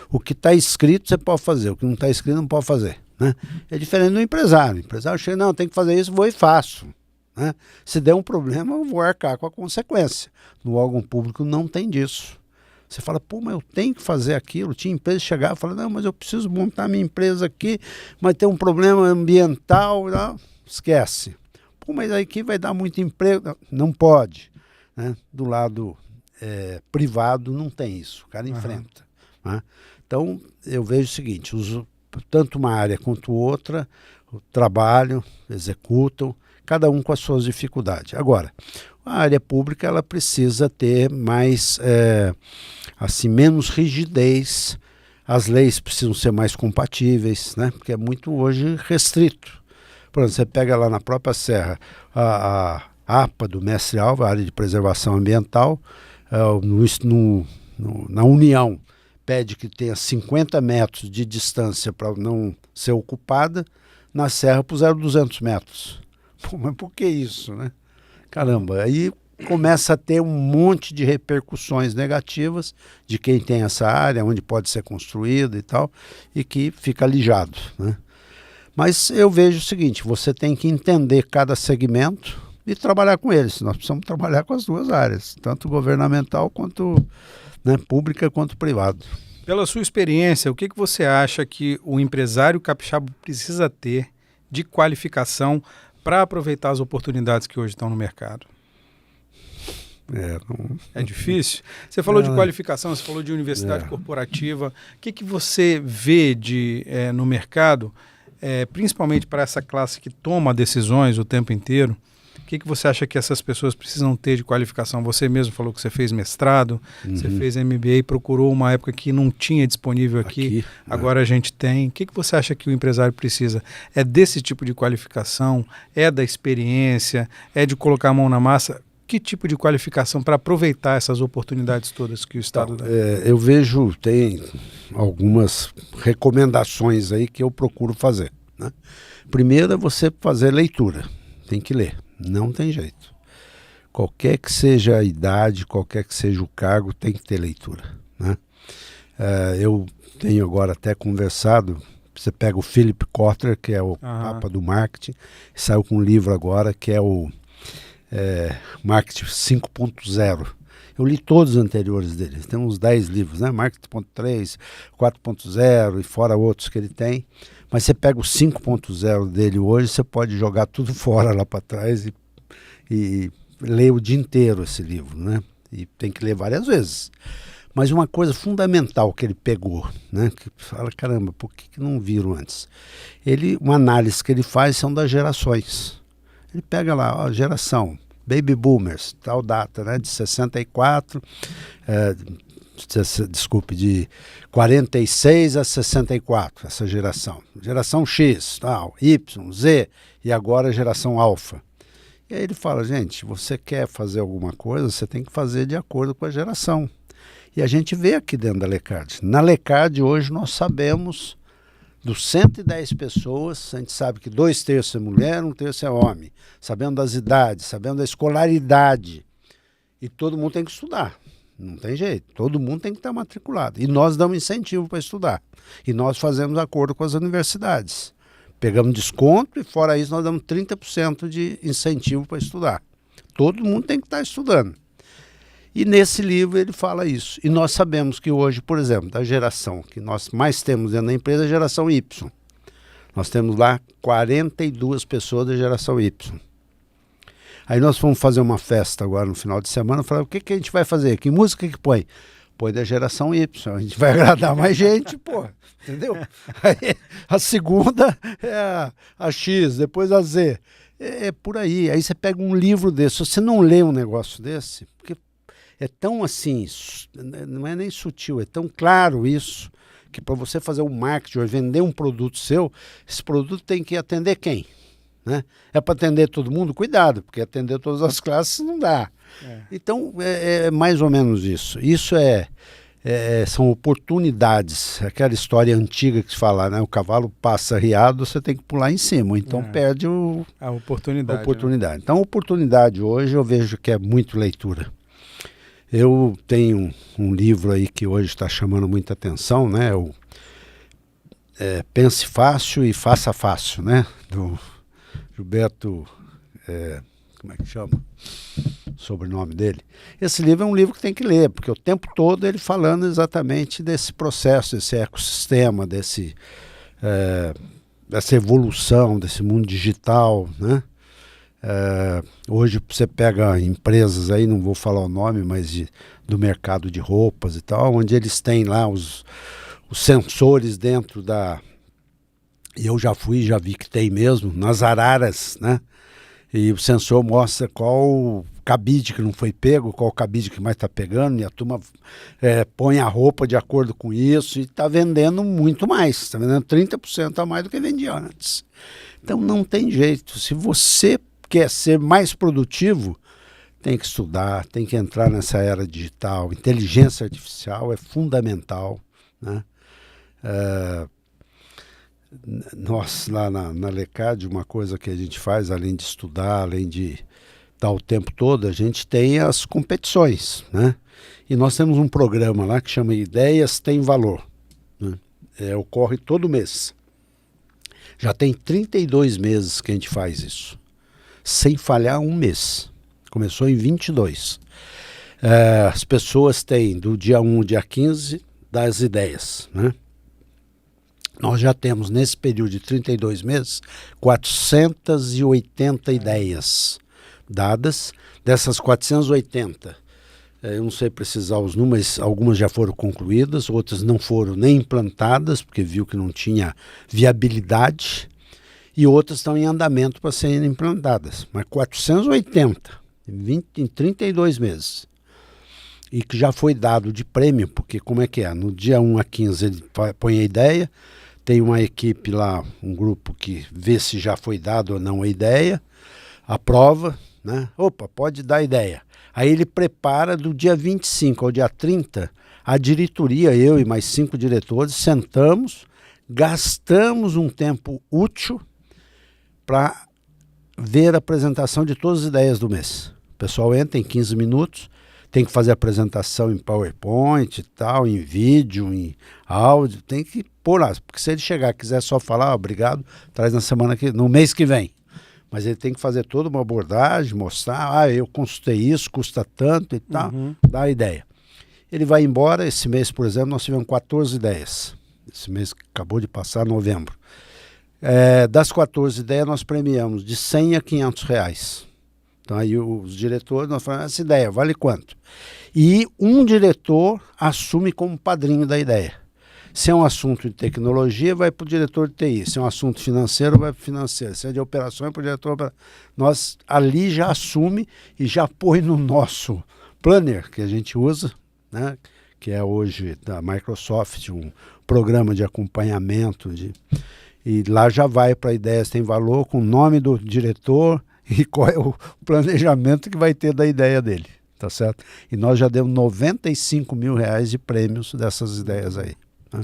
O que está escrito você pode fazer, o que não está escrito não pode fazer, né? É diferente do empresário. O empresário chega, não, tem que fazer isso, vou e faço, né? Se der um problema, eu vou arcar com a consequência. No órgão público não tem disso. Você fala, pô, mas eu tenho que fazer aquilo. Tinha empresa que chegava e falava, não, mas eu preciso montar minha empresa aqui, mas tem um problema ambiental, não, esquece. Pô, mas aqui vai dar muito emprego. Não pode, né? Do lado privado não tem isso, o cara enfrenta, né? Então, eu vejo o seguinte, tanto uma área quanto outra, trabalham, executam, cada um com as suas dificuldades. Agora, a área pública ela precisa ter mais, assim, menos rigidez, as leis precisam ser mais compatíveis, né? Porque é muito hoje restrito. Por exemplo, você pega lá na própria Serra a APA do Mestre Alva, a área de preservação ambiental, na União, pede que tenha 50 metros de distância para não ser ocupada, na Serra puseram 200 metros. Pô, mas por que isso, né? Caramba, aí começa a ter um monte de repercussões negativas de quem tem essa área, onde pode ser construída e tal, e que fica alijado, né? Mas eu vejo o seguinte, você tem que entender cada segmento e trabalhar com eles. Nós precisamos trabalhar com as duas áreas, tanto governamental quanto, né, pública quanto privado. Pela sua experiência, o que você acha que o empresário capixaba precisa ter de qualificação para aproveitar as oportunidades que hoje estão no mercado? É difícil? Você falou de qualificação, você falou de universidade corporativa. O que você vê no mercado, principalmente para essa classe que toma decisões o tempo inteiro? O que você acha que essas pessoas precisam ter de qualificação? Você mesmo falou que você fez mestrado, você fez MBA, procurou uma época que não tinha disponível aqui, agora a gente tem. O que você acha que o empresário precisa? É desse tipo de qualificação? É da experiência? É de colocar a mão na massa? Que tipo de qualificação para aproveitar essas oportunidades todas que o Estado dá? Eu vejo, tem algumas recomendações aí que eu procuro fazer, né? Primeiro é você fazer leitura, tem que ler. Não tem jeito. Qualquer que seja a idade, qualquer que seja o cargo, tem que ter leitura, né? Eu tenho agora até conversado, você pega o Philip Kotler, que é o papa do marketing, saiu com um livro agora que é o Marketing 5.0. Eu li todos os anteriores dele, tem uns 10 livros, né? Marketing 3, 4.0 e fora outros que ele tem. Mas você pega o 5.0 dele hoje, você pode jogar tudo fora lá para trás e ler o dia inteiro esse livro, né? E tem que ler várias vezes. Mas uma coisa fundamental que ele pegou, né? Que fala, caramba, por que não viram antes? Uma análise que ele faz são das gerações. Ele pega lá, ó, geração, Baby Boomers, tal data, né? De 64... de 46 a 64, essa geração. Geração X, tal, Y, Z e agora a geração Alpha. E aí ele fala, gente, você quer fazer alguma coisa, você tem que fazer de acordo com a geração. E a gente vê aqui dentro da Lecard. Na Lecard hoje nós sabemos, dos 110 pessoas, a gente sabe que 2/3 é mulher, 1/3 é homem. Sabendo das idades, sabendo da escolaridade. E todo mundo tem que estudar. Não tem jeito, todo mundo tem que estar matriculado. E nós damos incentivo para estudar. E nós fazemos acordo com as universidades. Pegamos desconto e fora isso nós damos 30% de incentivo para estudar. Todo mundo tem que estar estudando. E nesse livro ele fala isso. E nós sabemos que hoje, por exemplo, da geração que nós mais temos dentro da empresa é a geração Y. Nós temos lá 42 pessoas da geração Y. Aí nós fomos fazer uma festa agora no final de semana, falamos, o que a gente vai fazer? Que música que põe? Põe da geração Y, a gente vai agradar mais gente, pô, entendeu? Aí, a segunda é a X, depois a Z, é por aí. Aí você pega um livro desse, se você não lê um negócio desse, porque é tão assim, não é nem sutil, é tão claro isso, que para você fazer um marketing ou vender um produto seu, esse produto tem que atender quem? Né? É para atender todo mundo? Cuidado, porque atender todas as classes não dá. Então, é mais ou menos isso. Isso é são oportunidades. Aquela história antiga que se fala, né? O cavalo passa riado, você tem que pular em cima, então perde a oportunidade. A oportunidade. Né? Então, a oportunidade hoje eu vejo que é muito leitura. Eu tenho um livro aí que hoje está chamando muita atenção, né? Pense Fácil e Faça Fácil, né? Do Gilberto, como é que chama? Sobrenome dele. Esse livro é um livro que tem que ler, porque o tempo todo ele falando exatamente desse processo, desse ecossistema, dessa evolução, desse mundo digital, né? Hoje você pega empresas aí, não vou falar o nome, mas do mercado de roupas e tal, onde eles têm lá os sensores dentro e eu já vi que tem mesmo, nas araras, né? E o sensor mostra qual cabide que não foi pego, qual cabide que mais está pegando, e a turma põe a roupa de acordo com isso e está vendendo muito mais, está vendendo 30% a mais do que vendia antes. Então não tem jeito, se você quer ser mais produtivo, tem que estudar, tem que entrar nessa era digital, inteligência artificial é fundamental, né? Nós lá na LECAD, uma coisa que a gente faz, além de estudar, além de estar o tempo todo, a gente tem as competições, né? E nós temos um programa lá que chama Ideias Tem Valor, né? Ocorre todo mês. Já tem 32 meses que a gente faz isso, sem falhar um mês. Começou em 22. As pessoas têm do dia 1 ao dia 15 das ideias, né? Nós já temos, nesse período de 32 meses, 480 ideias dadas. Dessas 480, eu não sei precisar os números, algumas já foram concluídas, outras não foram nem implantadas, porque viu que não tinha viabilidade, e outras estão em andamento para serem implantadas. Mas 480 em 32 meses. E que já foi dado de prêmio, porque como é que é? No dia 1 a 15 ele põe a ideia, tem uma equipe lá, um grupo que vê se já foi dado ou não a ideia, aprova, né? Opa, pode dar ideia. Aí ele prepara do dia 25 ao dia 30, a diretoria, eu e mais 5 diretores, sentamos, gastamos um tempo útil para ver a apresentação de todas as ideias do mês. O pessoal entra em 15 minutos, tem que fazer a apresentação em PowerPoint e tal, em vídeo, em áudio, tem que pôr lá, porque se ele chegar e quiser só falar, obrigado, traz no mês que vem. Mas ele tem que fazer toda uma abordagem, mostrar, eu consultei isso, custa tanto e tal, dá a ideia. Ele vai embora, esse mês, por exemplo, nós tivemos 14 ideias. Esse mês que acabou de passar, novembro. Das 14 ideias, nós premiamos de 100 a 500 reais. Então aí os diretores, nós falamos, essa ideia vale quanto? E um diretor assume como padrinho da ideia. Se é um assunto de tecnologia, vai para o diretor de TI. Se é um assunto financeiro, vai para o financeiro. Se é de operações, para o diretor. Nós ali já assume e já põe no nosso planner, que a gente usa, né? Que é hoje da Microsoft, um programa de acompanhamento. E lá já vai para Ideias Tem Valor, com o nome do diretor e qual é o planejamento que vai ter da ideia dele, tá certo? E nós já demos 95 mil reais de prêmios dessas ideias aí. Né?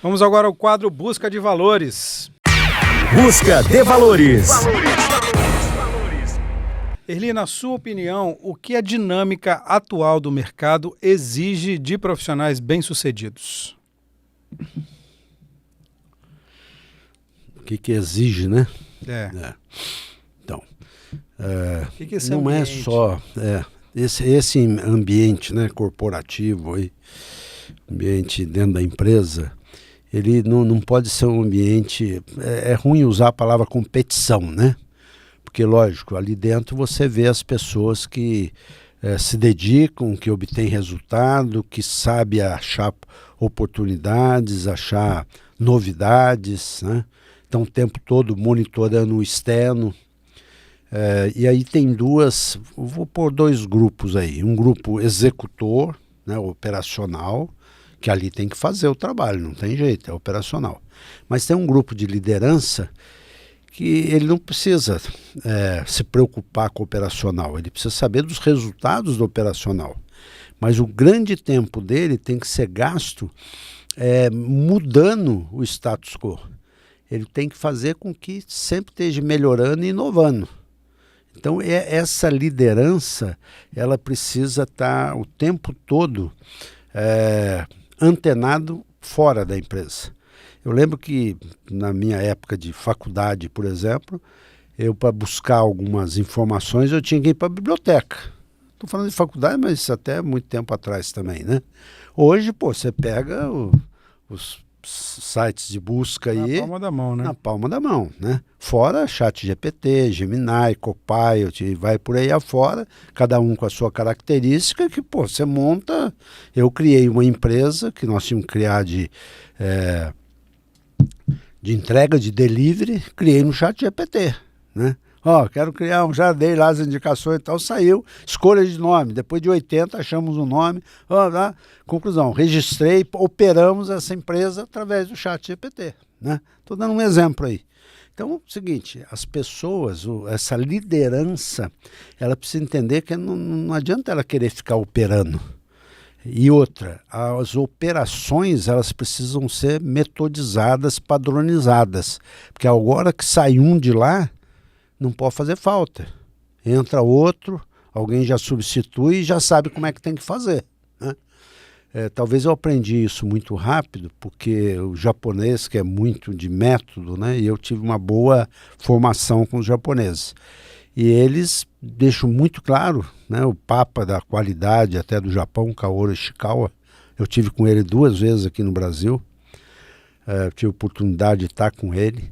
Vamos agora ao quadro Busca de Valores. Busca de Valores. Erli, na sua opinião, o que a dinâmica atual do mercado exige de profissionais bem-sucedidos? O que exige, né? Então, que esse não ambiente? É só esse ambiente, né, corporativo, aí, ambiente dentro da empresa, ele não pode ser um ambiente... É ruim usar a palavra competição, né? Porque, lógico, ali dentro você vê as pessoas que se dedicam, que obtêm resultado, que sabem achar oportunidades, achar novidades, né? Estão o tempo todo monitorando o externo. E aí tem vou pôr 2 grupos aí. Um grupo executor, né, operacional, que ali tem que fazer o trabalho, não tem jeito, é operacional. Mas tem um grupo de liderança que ele não precisa se preocupar com o operacional, ele precisa saber dos resultados do operacional. Mas o grande tempo dele tem que ser gasto mudando o status quo. Ele tem que fazer com que sempre esteja melhorando e inovando. Então, essa liderança, ela precisa estar o tempo todo antenado fora da empresa. Eu lembro que na minha época de faculdade, por exemplo, eu para buscar algumas informações eu tinha que ir para a biblioteca. Estou falando de faculdade, mas até muito tempo atrás também, né? Hoje, você pega os sites de busca aí... Na palma da mão, né? Na palma da mão, né? Fora ChatGPT, Gemini, Copilot, e vai por aí afora, cada um com a sua característica, que, você monta... Eu criei uma empresa que nós tínhamos que criar de entrega, de delivery, criei no ChatGPT, né? Quero criar já dei lá as indicações e tal, saiu, escolha de nome, depois de 80 achamos um nome, conclusão, registrei, operamos essa empresa através do ChatGPT, né? Estou dando um exemplo aí. Então, é o seguinte, as pessoas, essa liderança, ela precisa entender que não adianta ela querer ficar operando. E outra, as operações, elas precisam ser metodizadas, padronizadas, porque agora que sai um de lá, não pode fazer falta. Entra outro, alguém já substitui e já sabe como é que tem que fazer, né? Talvez eu aprendi isso muito rápido, porque o japonês, que é muito de método, né? E eu tive uma boa formação com os japoneses. E eles deixam muito claro, né? O Papa da qualidade até do Japão, Kaoru Ishikawa, eu tive com ele 2 vezes aqui no Brasil, tive a oportunidade de estar com ele,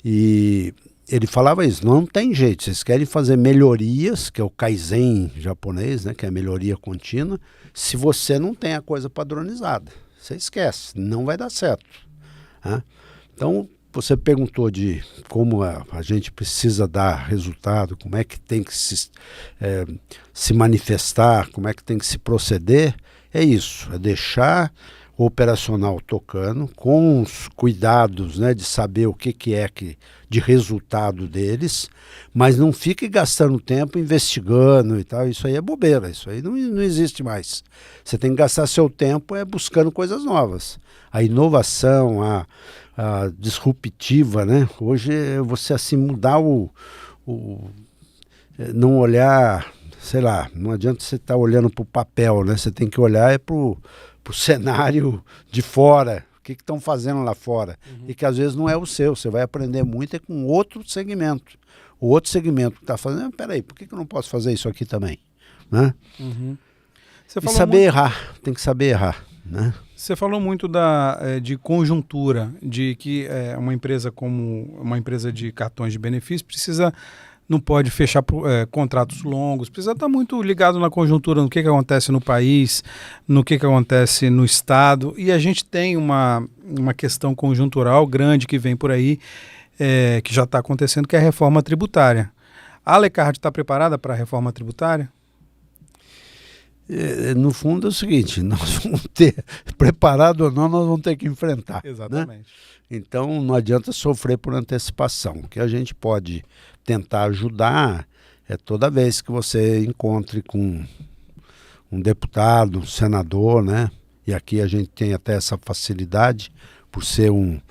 e ele falava isso, não tem jeito, vocês querem fazer melhorias, que é o Kaizen japonês, né, que é a melhoria contínua, se você não tem a coisa padronizada, você esquece, não vai dar certo, né? Então, você perguntou de como a gente precisa dar resultado, como é que tem que se manifestar, como é que tem que se proceder, é isso, é deixar o operacional tocando, com os cuidados, né, de saber o que de resultado deles, mas não fique gastando tempo investigando e tal, isso aí é bobeira, isso aí não existe mais. Você tem que gastar seu tempo buscando coisas novas. A inovação, a disruptiva, né? Hoje você assim mudar não olhar, sei lá, não adianta você estar olhando para o papel, né? Você tem que olhar para o cenário de fora, o que estão fazendo lá fora, e que às vezes não é o seu, você vai aprender muito com outro segmento. O outro segmento que está fazendo, peraí, por que eu não posso fazer isso aqui também? Né? Você e saber errar, tem que saber errar, né? Você falou muito de conjuntura, de que uma empresa como uma empresa de cartões de benefício não pode fechar contratos longos, precisa estar muito ligado na conjuntura, no que acontece no país, no que acontece no estado, e a gente tem uma questão conjuntural grande que vem por aí, que já está acontecendo, que é a reforma tributária. A Alecard está preparada para a reforma tributária? No fundo é o seguinte, nós vamos ter, preparado ou não, nós vamos ter que enfrentar. Exatamente. Né? Então não adianta sofrer por antecipação. O que a gente pode tentar ajudar toda vez que você encontre com um deputado, um senador, né? E aqui a gente tem até essa facilidade, por ser um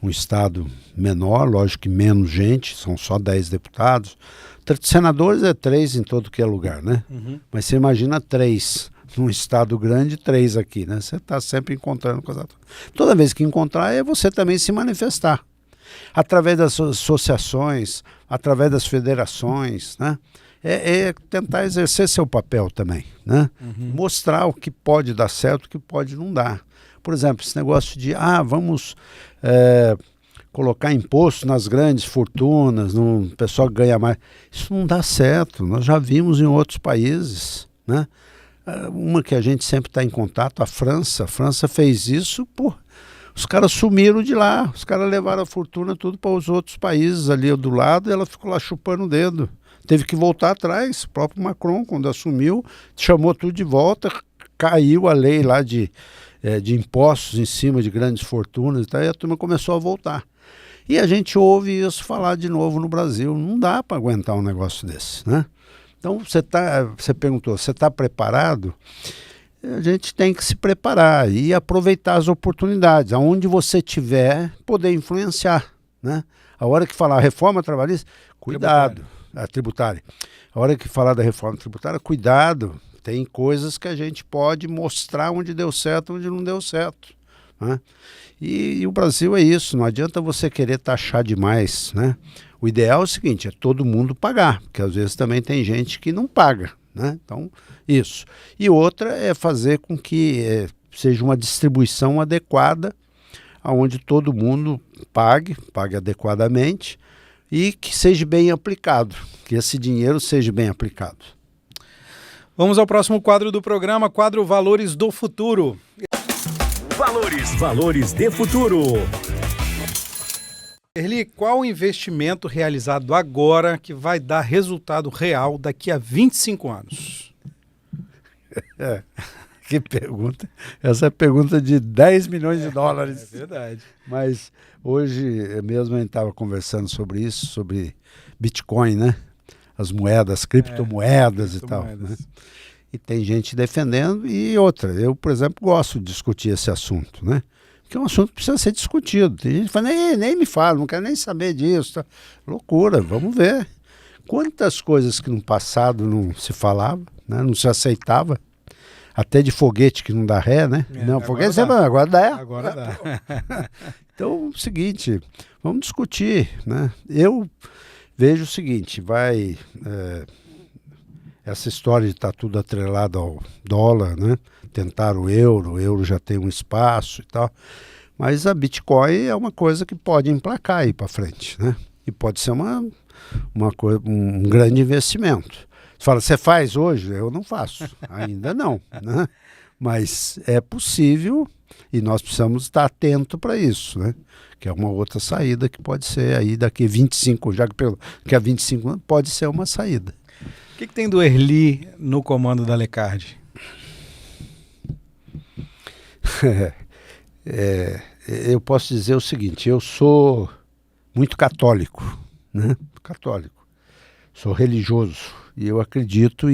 estado menor, lógico que menos gente, são só 10 deputados. Senadores 3 em todo que é lugar, né? Mas você imagina 3 num estado grande, 3 aqui, né? Você está sempre encontrando coisa. Toda vez que encontrar, é você também se manifestar. Através das associações, através das federações, né? Tentar exercer seu papel também, né? Mostrar o que pode dar certo, o que pode não dar. Por exemplo, esse negócio de, vamos colocar imposto nas grandes fortunas, no pessoal que ganha mais. Isso não dá certo, nós já vimos em outros países, né? Uma que a gente sempre está em contato, a França fez isso, os caras sumiram de lá, os caras levaram a fortuna tudo para os outros países ali do lado, e ela ficou lá chupando o dedo. Teve que voltar atrás, o próprio Macron, quando assumiu, chamou tudo de volta, caiu a lei lá de impostos em cima de grandes fortunas e tal, e a turma começou a voltar. E a gente ouve isso falar de novo no Brasil. Não dá para aguentar um negócio desse, né? Então, você perguntou, você está preparado? A gente tem que se preparar e aproveitar as oportunidades. Aonde você tiver, poder influenciar, né? A hora que falar reforma trabalhista, cuidado. Tributária. A hora que falar da reforma tributária, cuidado. Tem coisas que a gente pode mostrar onde deu certo, onde não deu certo, né? E o Brasil é isso, não adianta você querer taxar demais, né? O ideal é o seguinte, é todo mundo pagar, porque às vezes também tem gente que não paga, né? Então, isso. E outra é fazer com que seja uma distribuição adequada, onde todo mundo pague adequadamente e que seja bem aplicado, que esse dinheiro seja bem aplicado. Vamos ao próximo quadro do programa, quadro Valores do Futuro. Valores de futuro. Erli, qual o investimento realizado agora que vai dar resultado real daqui a 25 anos? Que pergunta. Essa é a pergunta de 10 milhões de dólares. É verdade. Mas hoje mesmo a gente estava conversando sobre isso, sobre Bitcoin, né? As moedas, criptomoedas e tal, né? E tem gente defendendo e outra. Eu, por exemplo, gosto de discutir esse assunto, né? Porque é um assunto que precisa ser discutido. Tem gente que fala, nem me fala, não quero nem saber disso. Tá? Loucura, vamos ver. Quantas coisas que no passado não se falava, né? Não se aceitava. Até de foguete que não dá ré, né? Não, foguete agora dá. Agora dá. Então, é o seguinte, vamos discutir, né? Eu vejo o seguinte, essa história de estar tudo atrelado ao dólar, né? Tentaram o euro já tem um espaço e tal, mas a Bitcoin é uma coisa que pode emplacar aí para frente, né? E pode ser uma coisa, um grande investimento. Você fala, você faz hoje? Eu não faço, ainda não, né? Mas é possível e nós precisamos estar atentos para isso, né? Que é uma outra saída que pode ser aí daqui 25, já que há 25 anos pode ser uma saída. O que tem do Erli no comando da Lecard? Eu posso dizer o seguinte, eu sou muito católico, né? Católico. Sou religioso e eu acredito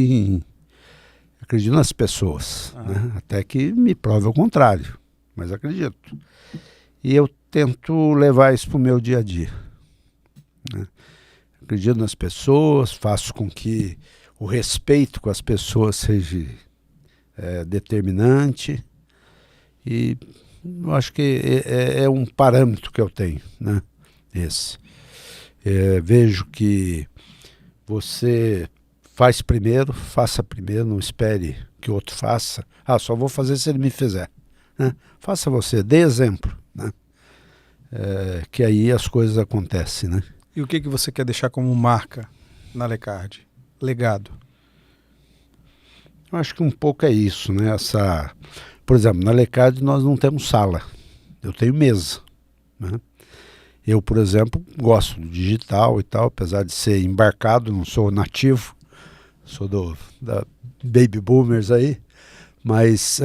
nas pessoas, né? Até que me prove o contrário, mas acredito. E eu tento levar isso para o meu dia a dia, né? Acredito nas pessoas, faço com que o respeito com as pessoas seja determinante e eu acho que é um parâmetro que eu tenho, né? Esse. Vejo que você faça primeiro, não espere que o outro faça. Só vou fazer se ele me fizer, né? Faça você, dê exemplo, né? Que aí as coisas acontecem, né? E o que você quer deixar como marca na Lecard? Legado? Eu acho que um pouco é isso, né? Por exemplo, na Lecard nós não temos sala, eu tenho mesa, né? Eu, por exemplo, gosto do digital e tal, apesar de ser embarcado, não sou nativo, sou da Baby Boomers aí, mas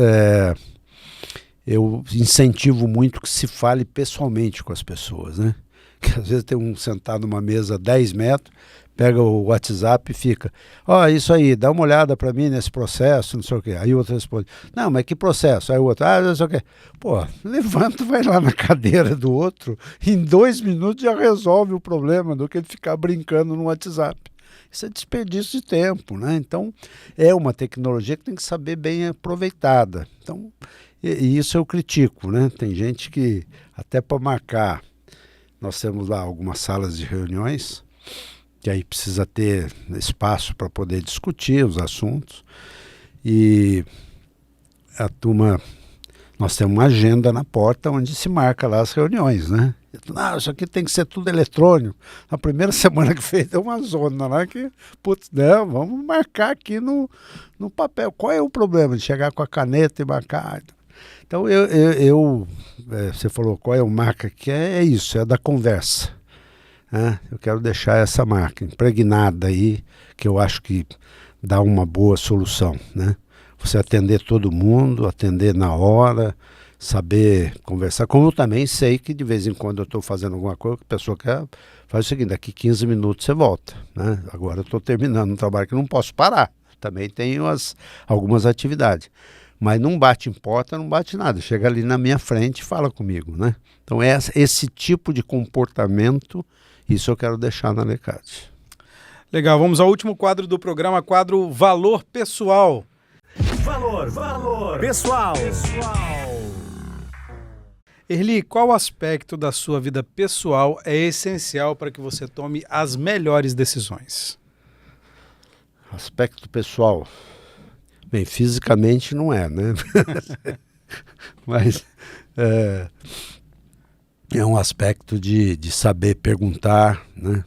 eu incentivo muito que se fale pessoalmente com as pessoas, né? Que às vezes tem um sentado numa mesa a 10 metros, pega o WhatsApp e fica, isso aí, dá uma olhada para mim nesse processo, não sei o quê. Aí o outro responde, não, mas que processo? Aí o outro, não sei o quê. Pô, levanta, vai lá na cadeira do outro, em 2 minutos já resolve o problema do que ele ficar brincando no WhatsApp. Isso é desperdício de tempo, né? Então, é uma tecnologia que tem que saber bem aproveitada. Então, e isso eu critico, né? Tem gente que, até para marcar, nós temos lá algumas salas de reuniões, que aí precisa ter espaço para poder discutir os assuntos. E a turma, nós temos uma agenda na porta onde se marca lá as reuniões, né? Isso aqui tem que ser tudo eletrônico. Na primeira semana que fez, deu uma zona lá que, vamos marcar aqui no papel. Qual é o problema de chegar com a caneta e marcar? Então, você falou qual é a marca que é isso, é da conversa. Eu quero deixar essa marca impregnada aí, que eu acho que dá uma boa solução, né? Você atender todo mundo, atender na hora, saber conversar. Como eu também sei que de vez em quando eu estou fazendo alguma coisa, que a pessoa quer, faz o seguinte, daqui 15 minutos você volta, né? Agora eu estou terminando um trabalho que não posso parar. Também tenho algumas atividades. Mas não bate em porta, não bate nada. Chega ali na minha frente e fala comigo, né? Então esse tipo de comportamento, isso eu quero deixar na Lecade. Legal, vamos ao último quadro do programa, quadro Valor Pessoal. Valor pessoal. Erli, qual aspecto da sua vida pessoal é essencial para que você tome as melhores decisões? Aspecto pessoal. Bem, fisicamente não é, né? Mas é um aspecto de saber perguntar, né?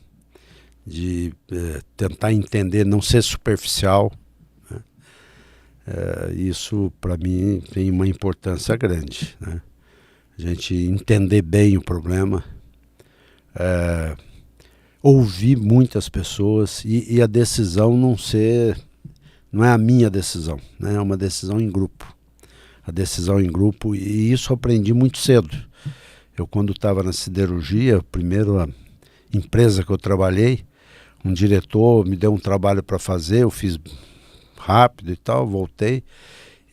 De tentar entender, não ser superficial. Né? Isso, para mim, tem uma importância grande, né? A gente entender bem o problema, ouvir muitas pessoas e a decisão não é a minha decisão, né? É uma decisão em grupo. A decisão em grupo, e isso eu aprendi muito cedo. Eu, quando estava na siderurgia, a primeira empresa que eu trabalhei, um diretor me deu um trabalho para fazer, eu fiz rápido e tal, voltei.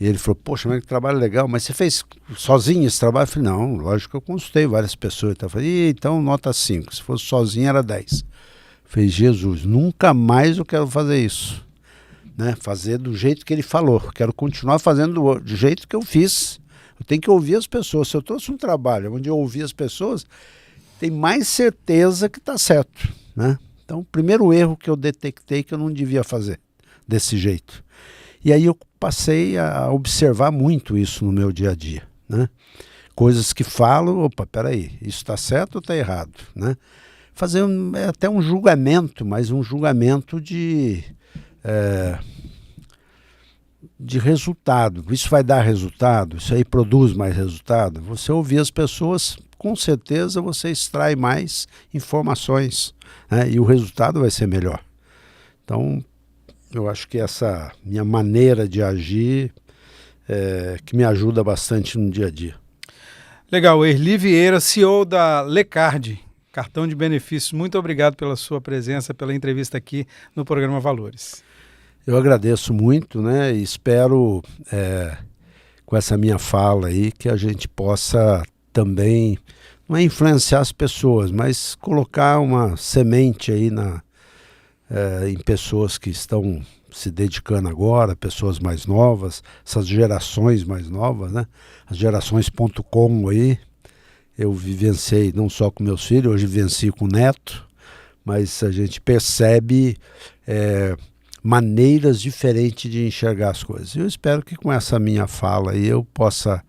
E ele falou, poxa, mas que trabalho legal, mas você fez sozinho esse trabalho? Eu falei, não, lógico que eu consultei várias pessoas. Eu falei, então nota 5, se fosse sozinho era 10. Eu falei, Jesus, nunca mais eu quero fazer isso. Né? Fazer do jeito que ele falou, quero continuar fazendo do jeito que eu fiz. Eu tenho que ouvir as pessoas. Se eu trouxe um trabalho onde eu ouvi as pessoas, tem mais certeza que está certo. Né? Então, o primeiro erro que eu detectei que eu não devia fazer desse jeito. E aí eu passei a observar muito isso no meu dia a dia, né? Coisas que falo, opa, peraí, isso está certo ou está errado, né? Fazer até um julgamento, mas um julgamento de resultado. Isso vai dar resultado? Isso aí produz mais resultado? Você ouvir as pessoas, com certeza você extrai mais informações, né? E o resultado vai ser melhor. Então, eu acho que essa minha maneira de agir que me ajuda bastante no dia a dia. Legal, Erli Vieira, CEO da Lecard, cartão de benefícios. Muito obrigado pela sua presença, pela entrevista aqui no programa Valores. Eu agradeço muito, né? E espero, com essa minha fala aí, que a gente possa também, não é influenciar as pessoas, mas colocar uma semente aí em pessoas que estão se dedicando agora, pessoas mais novas, essas gerações mais novas, né? As gerações.com aí, eu vivenciei não só com meus filhos, hoje vivencio com o neto, mas a gente percebe maneiras diferentes de enxergar as coisas. Eu espero que com essa minha fala aí eu possa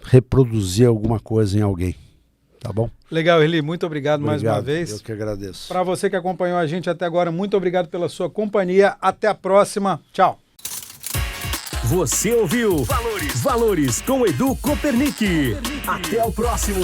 reproduzir alguma coisa em alguém. Tá bom? Legal, Erli, muito obrigado mais uma vez. Eu que agradeço. Para você que acompanhou a gente até agora, muito obrigado pela sua companhia. Até a próxima. Tchau. Você ouviu Valores com Edu Kopernik. Até o próximo.